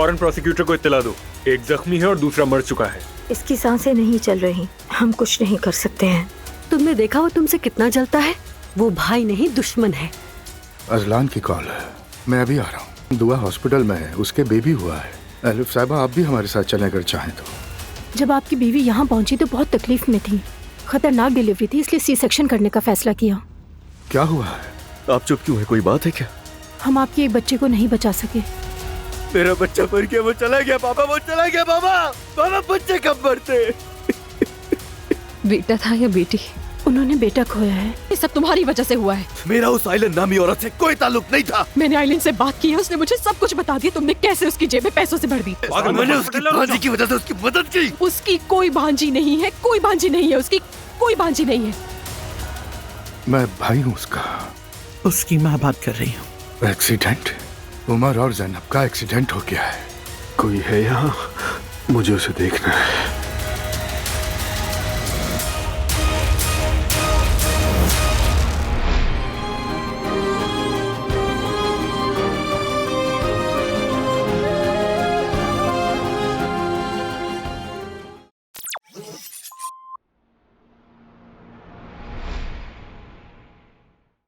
फौरन प्रोसिक्यूटर को इत्तला दो। एक जख्मी है और दूसरा मर चुका है। इसकी सांसें नहीं चल रही, हम कुछ नहीं कर सकते हैं। तुमने देखा वो तुमसे कितना जलता है? वो भाई नहीं दुश्मन है। अजलान की कॉल है, मैं अभी आ रहा हूँ। दुआ हॉस्पिटल में है, उसके बेबी हुआ है। एलिफ साहिबा आप भी हमारे साथ चलें अगर चाहें तो। जब आपकी बीवी यहाँ पहुंची तो बहुत तकलीफ में थी, खतरनाक डिलीवरी थी, इसलिए सी सेक्शन करने का फैसला किया। क्या हुआ है? आप चुप क्यों है? कोई बात है क्या? हम आपके एक बच्चे को नहीं बचा सके। मेरा बच्चा मर गया, वो चला गया पापा, वो चला गया पापा। पापा बच्चे कब मरते? बेटा था या बेटी? उन्होंने बेटा खोया है। ये सब तुम्हारी वजह से हुआ है। मेरा उस आइलैंड नामी औरत से कोई ताल्लुक नहीं था। मैंने आइलिन से बात की है, उसने मुझे सब कुछ बता दिया। तुमने कैसे उसकी जेब में पैसों से भर दी। मैंने उसकी भांजी की वजह से उसकी मदद की। उसकी कोई भांजी नहीं है, कोई भांजी नहीं है, उसकी कोई भांजी नहीं है। मैं भाई हूँ उसका। उसकी माँ बात कर रही हूँ। एक्सीडेंट, उमर और जैनब का एक्सीडेंट हो गया है। कोई है यहाँ? मुझे उसे देखना है।